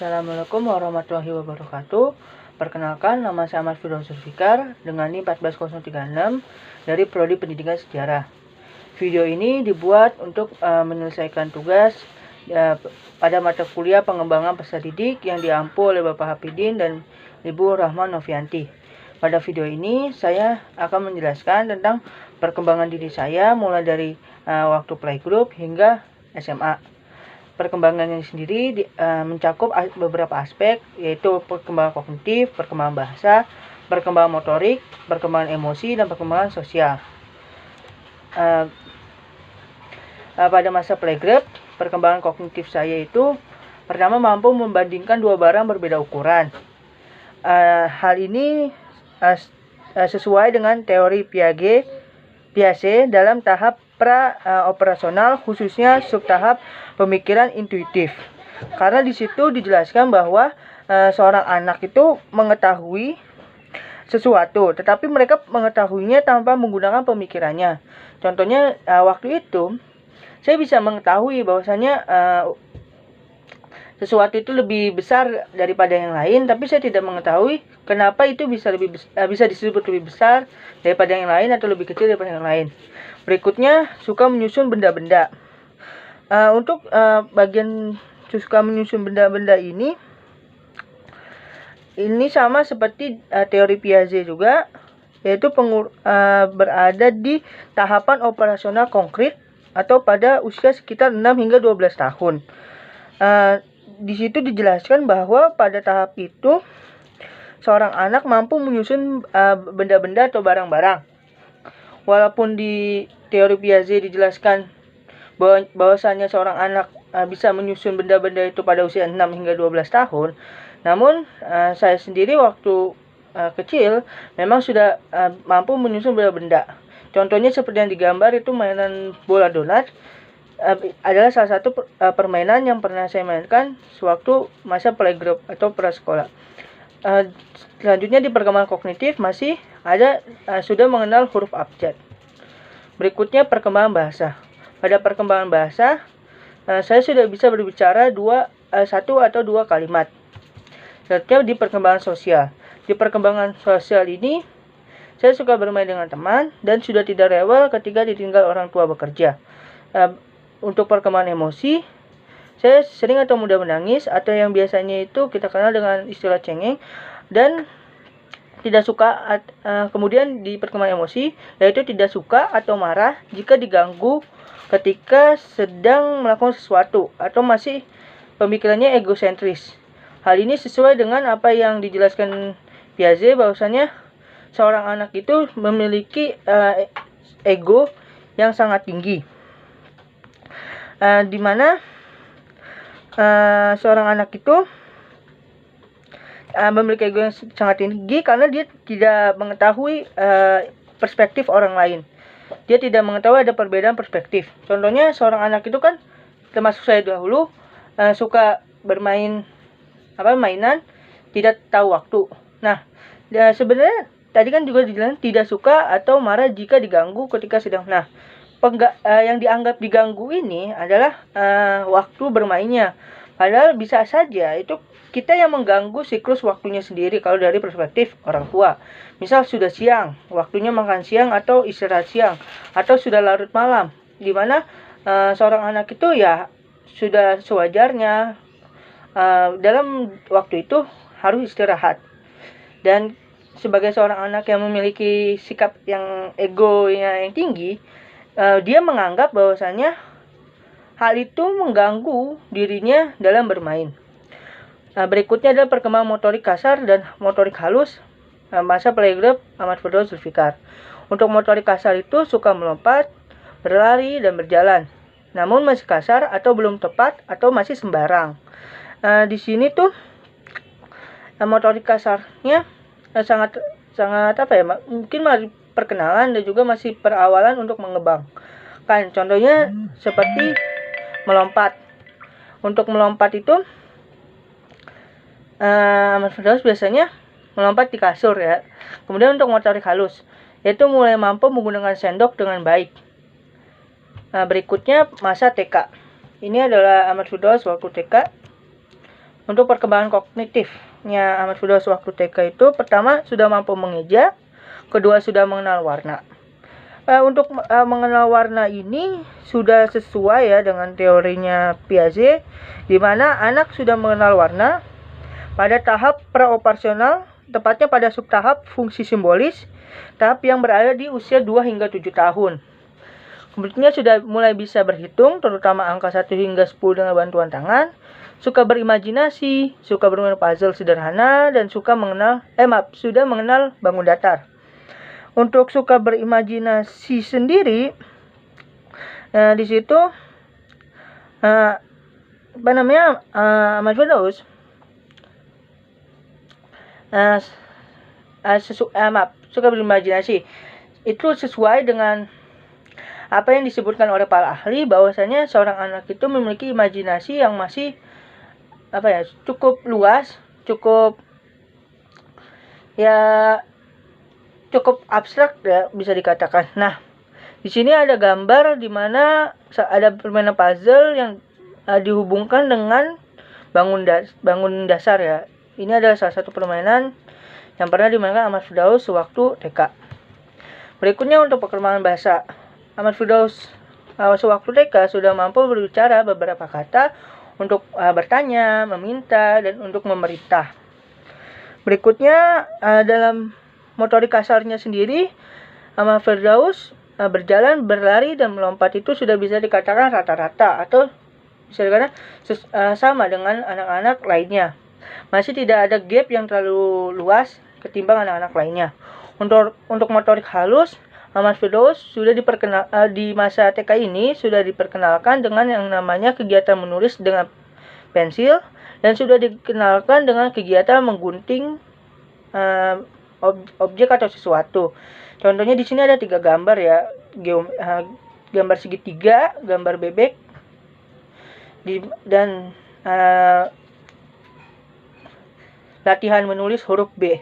Assalamualaikum warahmatullahi wabarakatuh. Perkenalkan, nama saya Ahmad Firdaus Zulfikar dengan NIM 14036 dari Prodi Pendidikan Sejarah. Video ini dibuat untuk menyelesaikan tugas pada mata kuliah pengembangan peserta didik yang diampu oleh Bapak Hafidin dan Ibu Rahman Novianti. Pada video ini saya akan menjelaskan tentang perkembangan diri saya mulai dari waktu playgroup hingga SMA. Perkembangannya sendiri mencakup beberapa aspek, yaitu perkembangan kognitif, perkembangan bahasa, perkembangan motorik, perkembangan emosi, dan perkembangan sosial. Pada masa playgroup, perkembangan kognitif saya itu pertama mampu membandingkan dua barang berbeda ukuran. Hal ini sesuai dengan teori Piaget dalam tahap pra-operasional, khususnya subtahap pemikiran intuitif. Karena di situ dijelaskan bahwa seorang anak itu mengetahui sesuatu, tetapi mereka mengetahuinya tanpa menggunakan pemikirannya. Contohnya waktu itu saya bisa mengetahui bahwasanya sesuatu itu lebih besar daripada yang lain, tapi saya tidak mengetahui kenapa itu bisa disebut lebih besar daripada yang lain atau lebih kecil daripada yang lain. Berikutnya, suka menyusun benda-benda. Untuk bagian suka menyusun benda-benda ini sama seperti teori Piaget juga, yaitu berada di tahapan operasional konkret atau pada usia sekitar 6 hingga 12 tahun. Di situ dijelaskan bahwa pada tahap itu seorang anak mampu menyusun benda-benda atau barang-barang. Walaupun di teori Piaget dijelaskan bahwasanya seorang anak bisa menyusun benda-benda itu pada usia 6 hingga 12 tahun, namun saya sendiri waktu kecil memang sudah mampu menyusun benda-benda. Contohnya seperti yang digambar itu mainan bola donat. Adalah salah satu permainan yang pernah saya mainkan sewaktu masa playgroup atau prasekolah. Selanjutnya di perkembangan kognitif masih ada sudah mengenal huruf abjad. Berikutnya perkembangan bahasa. Pada perkembangan bahasa saya sudah bisa berbicara satu atau dua kalimat. Selanjutnya di perkembangan sosial. Di perkembangan sosial ini saya suka bermain dengan teman dan sudah tidak rewel ketika ditinggal orang tua bekerja. Untuk perkembangan emosi, saya sering atau mudah menangis atau yang biasanya itu kita kenal dengan istilah cengeng, dan tidak suka. Kemudian di perkembangan emosi, yaitu tidak suka atau marah jika diganggu ketika sedang melakukan sesuatu atau masih pemikirannya egosentris. Hal ini sesuai dengan apa yang dijelaskan Piaget, bahwasanya seorang anak itu memiliki ego yang sangat tinggi. Di mana seorang anak itu memiliki ego yang sangat tinggi karena dia tidak mengetahui perspektif orang lain. Dia tidak mengetahui ada perbedaan perspektif. Contohnya seorang anak itu kan, termasuk saya dahulu, suka bermain mainan, tidak tahu waktu. Nah, sebenarnya tadi kan juga dijelaskan tidak suka atau marah jika diganggu ketika sedang. Nah, yang dianggap diganggu ini adalah waktu bermainnya. Padahal bisa saja itu kita yang mengganggu siklus waktunya sendiri kalau dari perspektif orang tua. Misal sudah siang, waktunya makan siang atau istirahat siang, atau sudah larut malam, di mana seorang anak itu ya sudah sewajarnya dalam waktu itu harus istirahat. Dan sebagai seorang anak yang memiliki sikap yang egonya yang tinggi, dia menganggap bahwasanya hal itu mengganggu dirinya dalam bermain. Berikutnya adalah perkembangan motorik kasar dan motorik halus masa playgroup Ahmad Firdaus Zulfikar. Untuk motorik kasar itu suka melompat, berlari, dan berjalan, namun masih kasar atau belum tepat atau masih sembarang. Di sini tuh motorik kasarnya sangat mungkin perkenalan dan juga masih perawalan untuk mengembangkan. Contohnya seperti melompat. Untuk melompat itu Ahmad Firdaus biasanya melompat di kasur ya. Kemudian untuk motorik halus, yaitu mulai mampu menggunakan sendok dengan baik. Berikutnya masa TK. Ini adalah Ahmad Firdaus waktu TK. Untuk perkembangan kognitifnya Ahmad Firdaus waktu TK itu, pertama sudah mampu mengeja, kedua sudah mengenal warna. Untuk mengenal warna ini sudah sesuai ya dengan teorinya Piaget, di mana anak sudah mengenal warna pada tahap praoperasional, tepatnya pada subtahap fungsi simbolis, tahap yang berada di usia 2 hingga 7 tahun. Kemudian sudah mulai bisa berhitung, terutama angka 1 hingga 10 dengan bantuan tangan, suka berimajinasi, suka bermain puzzle sederhana, dan sudah mengenal bangun datar. Untuk suka berimajinasi sendiri, di situ Ahmad Firdaus suka berimajinasi itu sesuai dengan apa yang disebutkan oleh para ahli, bahwasanya seorang anak itu memiliki imajinasi yang masih cukup luas, cukup abstrak ya, bisa dikatakan. Nah, di sini ada gambar di mana ada permainan puzzle yang dihubungkan dengan bangun dasar ya. Ini adalah salah satu permainan yang pernah dimainkan Ahmad Firdaus sewaktu TK. Berikutnya untuk perkembangan bahasa. Ahmad Firdaus sewaktu TK sudah mampu berbicara beberapa kata untuk bertanya, meminta, dan untuk memerintah. Berikutnya dalam motorik kasarnya sendiri, Ahmad Firdaus berjalan, berlari, dan melompat itu sudah bisa dikatakan rata-rata atau bisa dikatakan sama dengan anak-anak lainnya. Masih tidak ada gap yang terlalu luas ketimbang anak-anak lainnya. Untuk motorik halus, Ahmad Firdaus sudah di masa TK ini sudah diperkenalkan dengan yang namanya kegiatan menulis dengan pensil, dan sudah dikenalkan dengan kegiatan menggunting objek atau sesuatu. Contohnya di sini ada 3 gambar ya, gambar segitiga, gambar bebek, dan latihan menulis huruf B.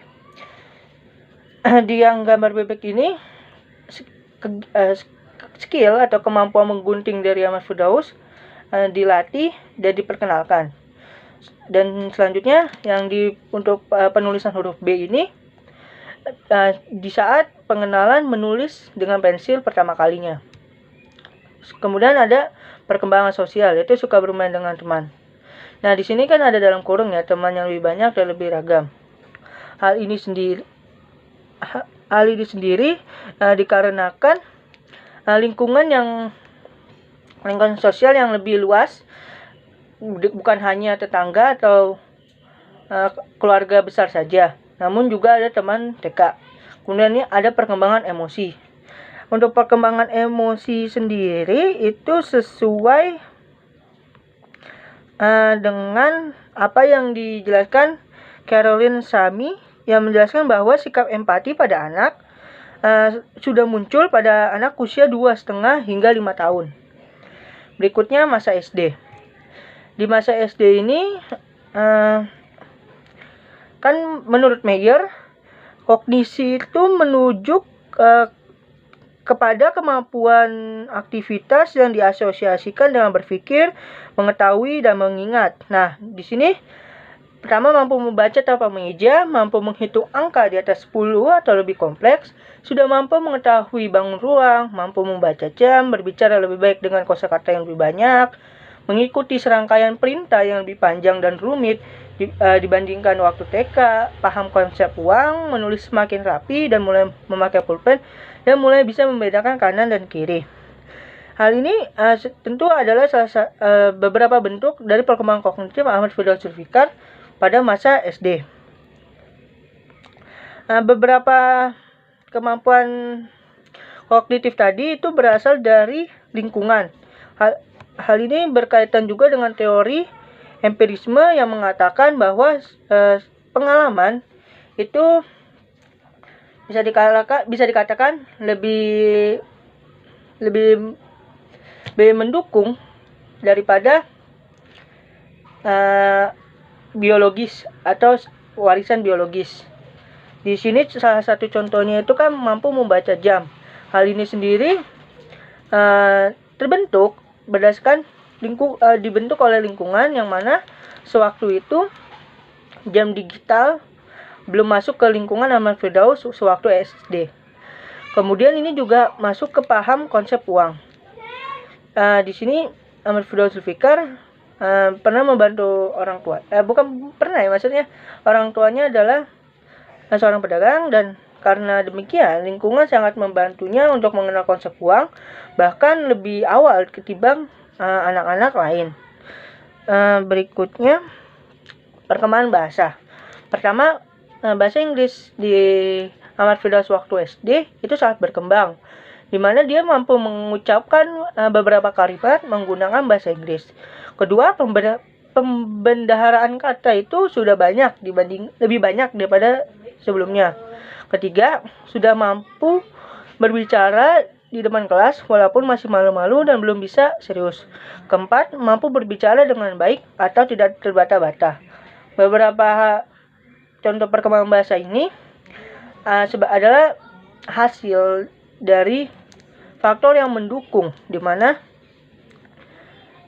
Di yang gambar bebek ini, skill atau kemampuan menggunting dari Ahmad Firdaus dilatih dan diperkenalkan. Dan selanjutnya yang untuk penulisan huruf B ini, di saat pengenalan menulis dengan pensil pertama kalinya. Kemudian ada perkembangan sosial, yaitu suka bermain dengan teman. Nah, di sini kan ada dalam kurung ya, teman yang lebih banyak dan lebih ragam. Hal ini sendiri dikarenakan lingkungan sosial yang lebih luas, bukan hanya tetangga atau keluarga besar saja, namun juga ada teman TK. Kemudian ini ada perkembangan emosi. Untuk perkembangan emosi sendiri itu sesuai dengan apa yang dijelaskan Caroline Samy, yang menjelaskan bahwa sikap empati pada anak sudah muncul pada anak usia 2,5 hingga 5 tahun. Berikutnya masa SD. Di masa SD ini kan menurut Meyer, kognisi itu menuju kepada kemampuan aktivitas yang diasosiasikan dengan berpikir, mengetahui, dan mengingat. Nah, di sini pertama mampu membaca tanpa mengeja, mampu menghitung angka di atas 10 atau lebih kompleks, sudah mampu mengetahui bangun ruang, mampu membaca jam, berbicara lebih baik dengan kosakata yang lebih banyak, mengikuti serangkaian perintah yang lebih panjang dan rumit dibandingkan waktu TK, paham konsep uang, menulis semakin rapi, dan mulai memakai pulpen, dan mulai bisa membedakan kanan dan kiri. Hal ini tentu adalah beberapa bentuk dari perkembangan kognitif Ahmad Firdaus Zulfikar pada masa SD. Beberapa kemampuan kognitif tadi itu berasal dari lingkungan. Hal ini berkaitan juga dengan teori empirisme yang mengatakan bahwa pengalaman itu bisa dikatakan lebih mendukung daripada biologis atau warisan biologis. Di sini salah satu contohnya itu kan mampu membaca jam. Hal ini sendiri terbentuk berdasarkan dibentuk oleh lingkungan yang mana sewaktu itu jam digital belum masuk ke lingkungan Ahmad Firdaus sewaktu SD. Kemudian ini juga masuk ke paham konsep uang. Di sini Ahmad Firdaus Zulfikar pernah membantu orang tua. Bukan pernah ya, maksudnya orang tuanya adalah seorang pedagang, dan karena demikian lingkungan sangat membantunya untuk mengenal konsep uang, bahkan lebih awal ketimbang anak-anak lain. Berikutnya perkembangan bahasa. Pertama, bahasa Inggris di Ahmad Firdaus waktu SD itu sangat berkembang, di mana dia mampu mengucapkan beberapa kalimat menggunakan bahasa Inggris. Kedua, pembendaharaan kata itu sudah lebih banyak daripada sebelumnya. Ketiga, sudah mampu berbicara di depan kelas walaupun masih malu-malu dan belum bisa serius. Keempat, mampu berbicara dengan baik atau tidak terbata-bata. Beberapa contoh perkembangan bahasa ini adalah hasil dari faktor yang mendukung, di mana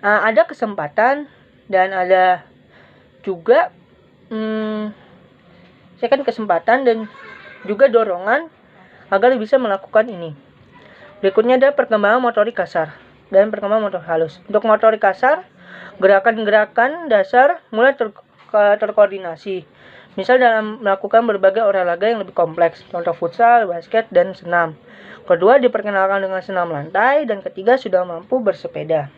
ada kesempatan dan ada juga kesempatan dan juga dorongan agar bisa melakukan ini. Berikutnya ada perkembangan motorik kasar dan perkembangan motorik halus. Untuk motorik kasar, gerakan-gerakan dasar mulai terkoordinasi. Misal dalam melakukan berbagai olahraga yang lebih kompleks, contoh futsal, basket, dan senam. Kedua, diperkenalkan dengan senam lantai, dan ketiga, sudah mampu bersepeda.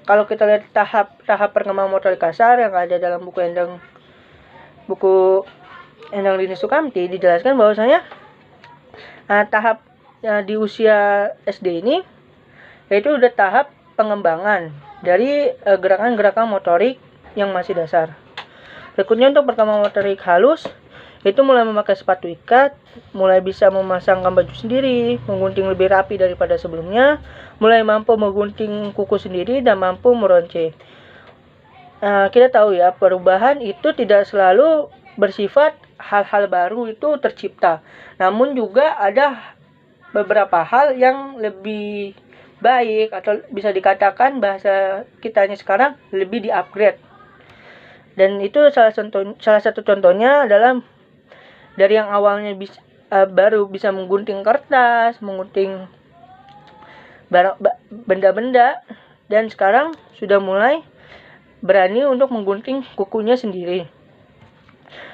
Kalau kita lihat tahap perkembangan motorik kasar yang ada dalam buku Endang Lini Sukamti, dijelaskan bahwasanya tahap di usia SD ini yaitu udah tahap pengembangan dari gerakan-gerakan motorik yang masih dasar. Berikutnya untuk perkembangan motorik halus, itu mulai memakai sepatu ikat, mulai bisa memasangkan baju sendiri, menggunting lebih rapi daripada sebelumnya, mulai mampu menggunting kuku sendiri, dan mampu meronce. Kita tahu ya, perubahan itu tidak selalu bersifat hal-hal baru itu tercipta, namun juga ada beberapa hal yang lebih baik, atau bisa dikatakan bahasa kitanya sekarang lebih di-upgrade. Dan itu salah satu contohnya adalah dari yang awalnya baru bisa menggunting kertas, menggunting benda-benda, dan sekarang sudah mulai berani untuk menggunting kukunya sendiri.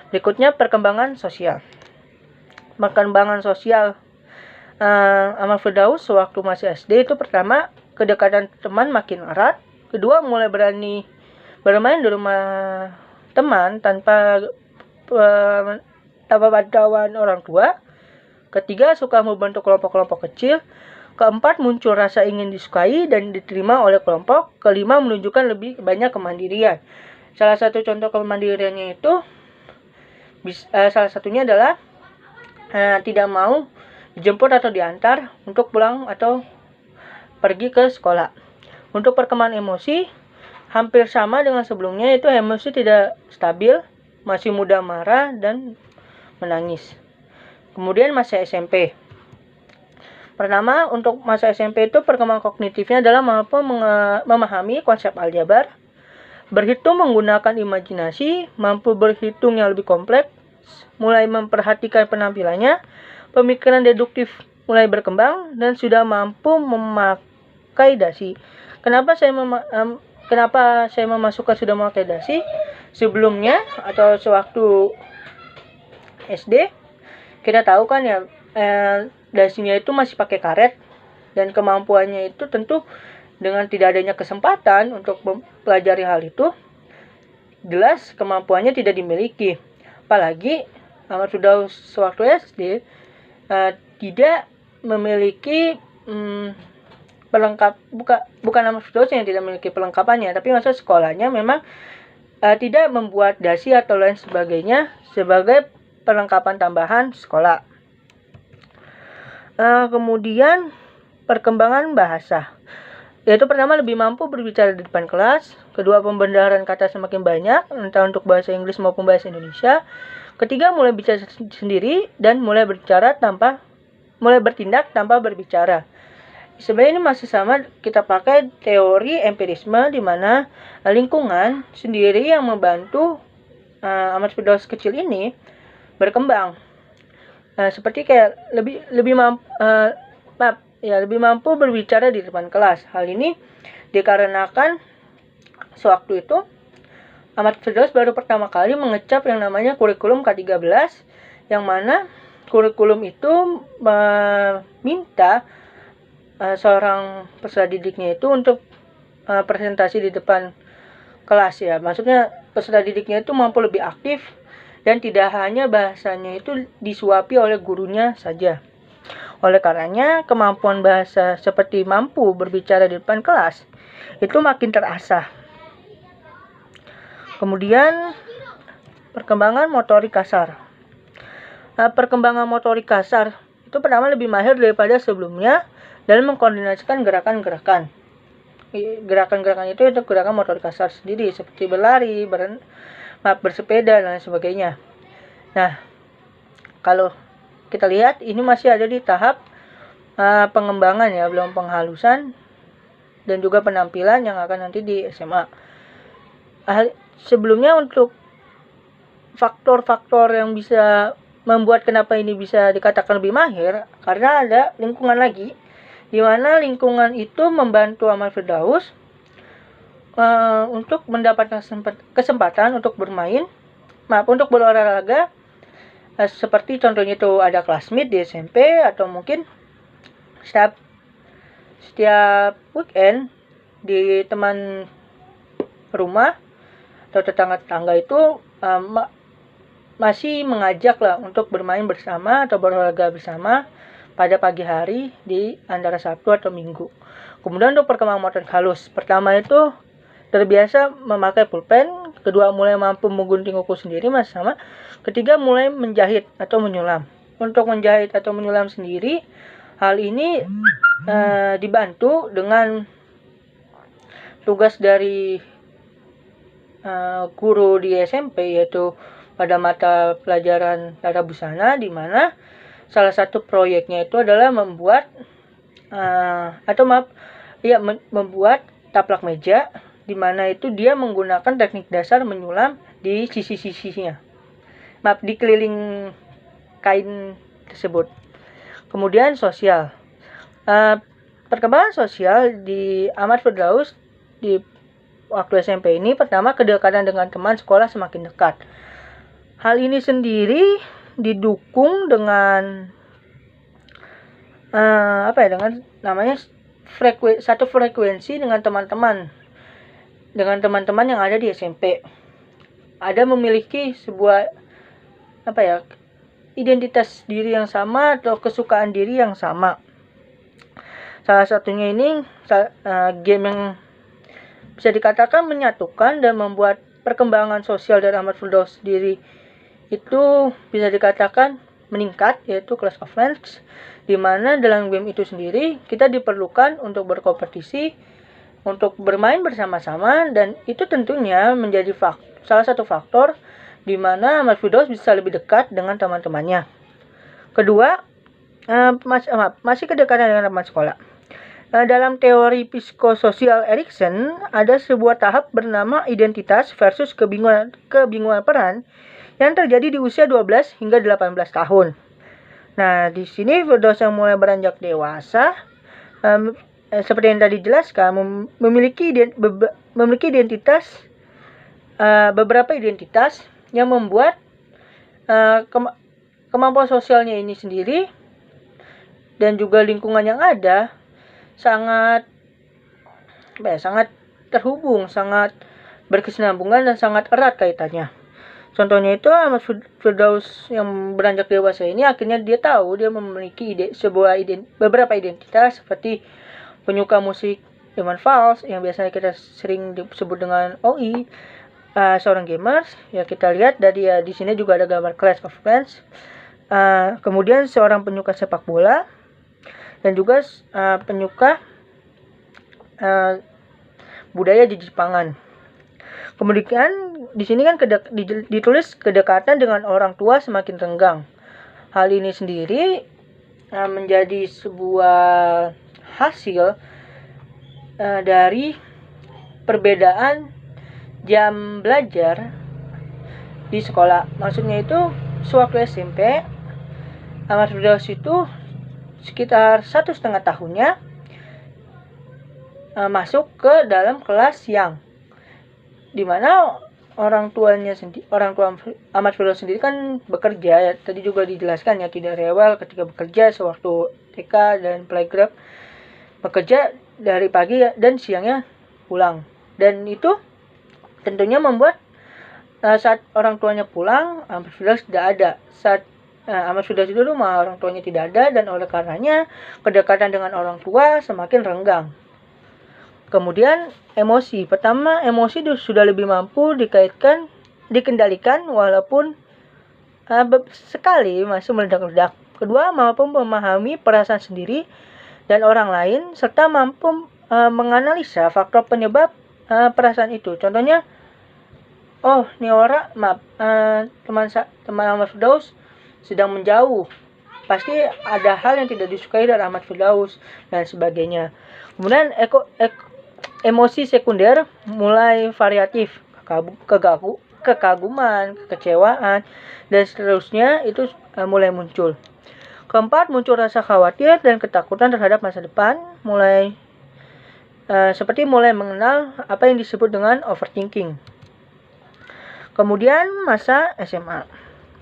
Berikutnya perkembangan sosial. Perkembangan sosial Ahmad Firdaus sewaktu masih SD itu pertama, kedekatan teman makin erat. Kedua, mulai berani bermain di rumah teman tanpa bantuan orang tua. Ketiga, suka membentuk kelompok-kelompok kecil. Keempat, muncul rasa ingin disukai dan diterima oleh kelompok. Kelima, menunjukkan lebih banyak kemandirian. Salah satu contoh kemandiriannya itu salah satunya adalah tidak mau dijemput atau diantar untuk pulang atau pergi ke sekolah. Untuk perkembangan emosi, hampir sama dengan sebelumnya, itu emosi tidak stabil, masih mudah marah dan menangis. Kemudian masa SMP. Pertama, untuk masa SMP itu perkembangan kognitifnya adalah mampu memahami konsep aljabar, berhitung menggunakan imajinasi, mampu berhitung yang lebih kompleks, mulai memperhatikan penampilannya, pemikiran deduktif mulai berkembang, dan sudah mampu memakai dasi. Kenapa saya memasukkan sudah memakai dasi? Sebelumnya atau sewaktu SD, kita tahu kan ya, dasinya itu masih pakai karet, dan kemampuannya itu tentu dengan tidak adanya kesempatan untuk mempelajari hal itu, jelas kemampuannya tidak dimiliki. Apalagi Ahmad Firdaus sewaktu SD tidak memiliki bukan Ahmad Firdaus yang tidak memiliki pelengkapannya, tapi maksud sekolahnya memang tidak membuat dasi atau lain sebagainya sebagai perlengkapan tambahan sekolah. Kemudian perkembangan bahasa, yaitu pertama lebih mampu berbicara di depan kelas. Kedua, pembendaharaan kata semakin banyak, entah untuk bahasa Inggris maupun bahasa Indonesia. Ketiga, mulai bicara sendiri dan mulai bertindak tanpa berbicara. Sebenarnya ini masih sama, kita pakai teori empirisme di mana lingkungan sendiri yang membantu Ahmad Firdaus kecil ini berkembang. Seperti kayak lebih mampu berbicara di depan kelas. Hal ini dikarenakan sewaktu itu Ahmad Firdaus baru pertama kali mengecap yang namanya kurikulum K13, yang mana kurikulum itu meminta seorang peserta didiknya itu untuk presentasi di depan kelas ya. Maksudnya peserta didiknya itu mampu lebih aktif dan tidak hanya bahasanya itu disuapi oleh gurunya saja. Oleh karenanya, kemampuan bahasa seperti mampu berbicara di depan kelas itu makin terasah. Kemudian, perkembangan motorik kasar. Perkembangan motorik kasar itu pertama lebih mahir daripada sebelumnya dalam mengkoordinasikan gerakan-gerakan. Gerakan-gerakan itu gerakan motorik kasar sendiri, seperti berlari, bersepeda, dan sebagainya. Nah, kalau kita lihat ini masih ada di tahap pengembangan ya, belum penghalusan dan juga penampilan yang akan nanti di SMA. Sebelumnya untuk faktor-faktor yang bisa membuat kenapa ini bisa dikatakan lebih mahir, karena ada lingkungan lagi, di mana lingkungan itu membantu Ahmad Firdaus untuk mendapatkan kesempatan untuk untuk berolahraga, seperti contohnya itu ada classmate di SMP, atau mungkin setiap weekend di teman rumah atau tetangga-tetangga itu masih mengajak lah untuk bermain bersama atau berolahraga bersama pada pagi hari di antara Sabtu atau Minggu. Kemudian untuk perkembangan motorik halus, pertama itu terbiasa memakai pulpen, kedua mulai mampu menggunting kuku sendiri, masih sama. Ketiga mulai menjahit atau menyulam. Untuk menjahit atau menyulam sendiri, hal ini dibantu dengan tugas dari guru di SMP, yaitu pada mata pelajaran tata busana, di mana salah satu proyeknya itu adalah membuat membuat taplak meja, di mana itu dia menggunakan teknik dasar menyulam di sisi-sisinya, di keliling kain tersebut. Kemudian sosial, perkembangan sosial di Ahmad Firdaus di waktu SMP ini, pertama kedekatan dengan teman sekolah semakin dekat. Hal ini sendiri didukung dengan dengan namanya satu frekuensi dengan teman-teman yang ada di SMP. Ada memiliki sebuah identitas diri yang sama atau kesukaan diri yang sama. Salah satunya ini game yang bisa dikatakan menyatukan dan membuat perkembangan sosial dari Ahmad Firdaus sendiri itu bisa dikatakan meningkat, yaitu Clash of Clans, di mana dalam game itu sendiri kita diperlukan untuk berkompetisi, untuk bermain bersama-sama, dan itu tentunya menjadi salah satu faktor di mana Ahmad Firdaus bisa lebih dekat dengan teman-temannya. Kedua, masih kedekatan dengan teman sekolah. Dalam teori psikososial Erikson, ada sebuah tahap bernama identitas versus kebingungan peran yang terjadi di usia 12 hingga 18 tahun. Nah, di sini Firdaus yang mulai beranjak dewasa, seperti yang tadi jelaskan, memiliki identitas, beberapa identitas yang membuat kemampuan sosialnya ini sendiri dan juga lingkungan yang ada sangat terhubung, sangat berkesinambungan dan sangat erat kaitannya. Contohnya itu Ahmad Firdaus yang beranjak dewasa ini akhirnya dia tahu dia memiliki beberapa identitas, seperti penyuka musik Iwan Fals yang biasanya kita sering disebut dengan OI, seorang gamers ya, kita lihat dari di sini juga ada gambar Clash of Clans. Kemudian seorang penyuka sepak bola dan juga penyuka budaya di Jepangan. Kemudian di sini kan ditulis kedekatan dengan orang tua semakin renggang. Hal ini sendiri menjadi sebuah hasil dari perbedaan jam belajar di sekolah. Maksudnya itu sewaktu SMP Ahmad Firdaus itu sekitar 1,5 tahunnya masuk ke dalam kelas siang, dimana orang tua Ahmad Firdaus sendiri kan bekerja ya. Tadi juga dijelaskan ya, tidak rewel ketika bekerja sewaktu TK dan playgroup, bekerja dari pagi dan siangnya pulang. Dan itu tentunya membuat saat orang tuanya pulang, Ahmad Firdaus tidak ada. Saat Ahmad Firdaus itu rumah, orang tuanya tidak ada, dan oleh karenanya kedekatan dengan orang tua semakin renggang. Kemudian emosi. Pertama, emosi sudah lebih mampu dikendalikan walaupun sekali masih meledak-ledak. Kedua, mampu memahami perasaan sendiri dan orang lain serta mampu menganalisa faktor penyebab perasaan itu. Contohnya, oh, ini orang teman Ahmad Firdaus sedang menjauh. Pasti ada hal yang tidak disukai dari Ahmad Firdaus dan sebagainya. Kemudian emosi sekunder mulai variatif, kekaguman, kekecewaan, dan seterusnya itu mulai muncul. Keempat, muncul rasa khawatir dan ketakutan terhadap masa depan, seperti mulai mengenal apa yang disebut dengan overthinking. Kemudian masa SMA.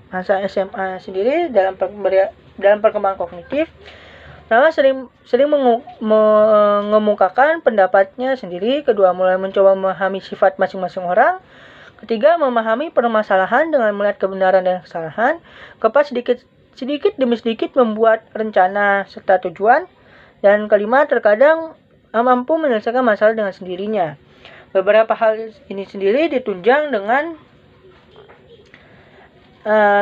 Masa SMA sendiri dalam perkembangan kognitif, pertama sering mengemukakan pendapatnya sendiri. Kedua, mulai mencoba memahami sifat masing-masing orang. Ketiga, memahami permasalahan dengan melihat kebenaran dan kesalahan. Keempat, sedikit demi sedikit membuat rencana serta tujuan. Dan kelima, terkadang mampu menyelesaikan masalah dengan sendirinya. Beberapa hal ini sendiri ditunjang dengan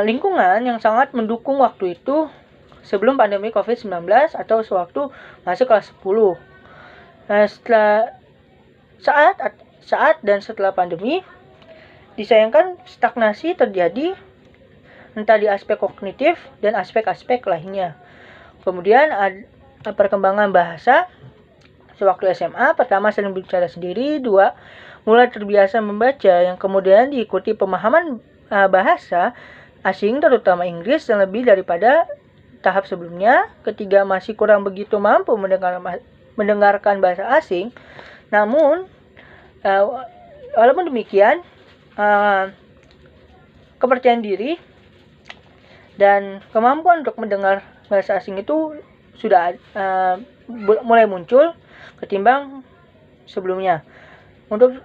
lingkungan yang sangat mendukung waktu itu sebelum pandemi COVID-19 atau sewaktu masuk kelas 10. Saat dan setelah pandemi, disayangkan stagnasi terjadi entah di aspek kognitif dan aspek-aspek lainnya. Kemudian ada perkembangan bahasa sewaktu SMA. Pertama, sering bicara sendiri. Dua, mulai terbiasa membaca, yang kemudian diikuti pemahaman bahasa asing terutama Inggris yang lebih daripada tahap sebelumnya. Ketiga, masih kurang begitu mampu mendengarkan bahasa asing. Namun walaupun demikian, kepercayaan diri dan kemampuan untuk mendengar bahasa asing itu sudah mulai muncul ketimbang sebelumnya. Untuk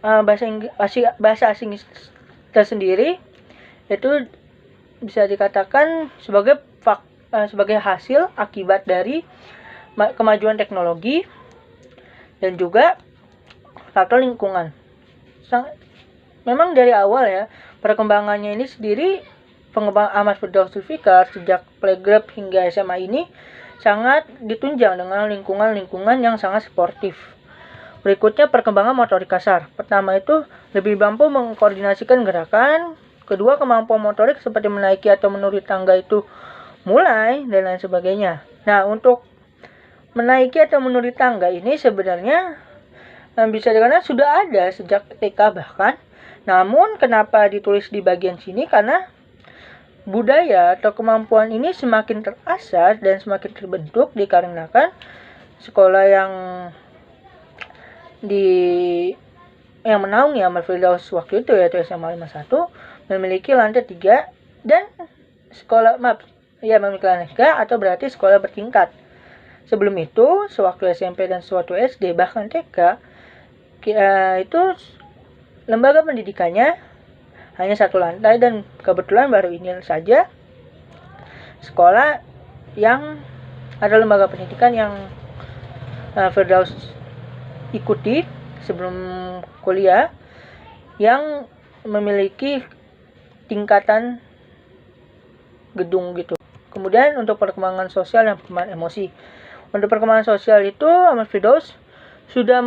bahasa asing tersendiri itu bisa dikatakan sebagai hasil akibat dari kemajuan teknologi dan juga faktor lingkungan. Memang dari awal ya, perkembangannya ini sendiri, pengembangan Ahmad Firdaus Zulfikar sejak playgroup hingga SMA ini sangat ditunjang dengan lingkungan yang sangat sportif. Berikutnya, perkembangan motorik kasar. Pertama itu lebih mampu mengkoordinasikan gerakan. Kedua, kemampuan motorik seperti menaiki atau menuruni tangga itu mulai, dan lain sebagainya. Nah, untuk menaiki atau menuruni tangga ini sebenarnya bisa dikatakan sudah ada sejak TK bahkan. Namun, kenapa ditulis di bagian sini? Karena budaya atau kemampuan ini semakin terasah dan semakin terbentuk dikarenakan sekolah yang menaungi Ahmad Firdaus waktu itu, yaitu SMA 51, memiliki lantai 3 dan memiliki lantai 3 atau berarti sekolah bertingkat. Sebelum itu, sewaktu SMP dan sewaktu SD bahkan TK, itu lembaga pendidikannya hanya satu lantai, dan kebetulan baru ini saja sekolah yang ada lembaga pendidikan yang Firdaus ikuti sebelum kuliah yang memiliki tingkatan gedung gitu. Kemudian untuk perkembangan sosial dan perkembangan emosi. Untuk perkembangan sosial itu Ahmad Firdaus sudah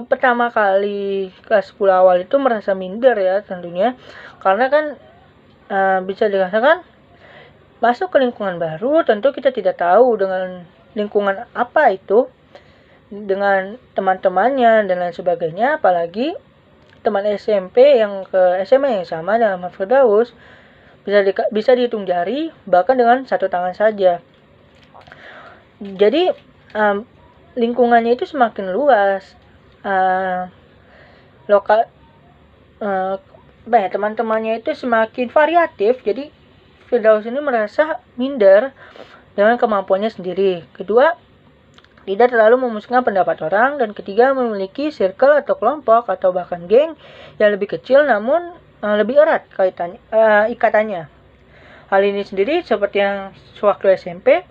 pertama kali kelas 10 awal itu merasa minder ya tentunya, karena kan bisa dikatakan masuk ke lingkungan baru, tentu kita tidak tahu dengan lingkungan apa itu. dengan teman-temannya dan lain sebagainya, apalagi teman SMP yang ke SMA yang sama dengan Ahmad Firdaus bisa dihitung jari, bahkan dengan satu tangan saja. Jadi lingkungannya itu semakin luas, teman-temannya itu semakin variatif. Jadi Firdaus ini merasa minder dengan kemampuannya sendiri. Kedua, tidak terlalu memusingkan pendapat orang. Dan ketiga, memiliki circle atau kelompok atau bahkan geng yang lebih kecil namun lebih erat ikatannya. Hal ini sendiri seperti yang sewaktu SMP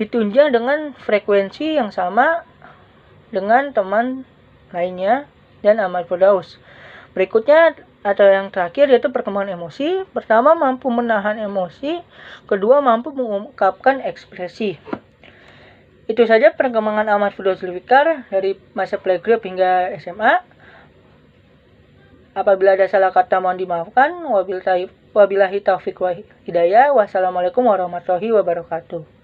ditunjang dengan frekuensi yang sama dengan teman lainnya dan Ahmad Firdaus. Berikutnya atau yang terakhir yaitu perkembangan emosi. Pertama, mampu menahan emosi. Kedua, mampu mengungkapkan ekspresi. Itu saja perkembangan Ahmad Firdaus Zulfikar dari masa playgroup hingga SMA. Apabila ada salah kata mohon dimaafkan. Wabillahi taufiq wa hidayah. Wassalamualaikum warahmatullahi wabarakatuh.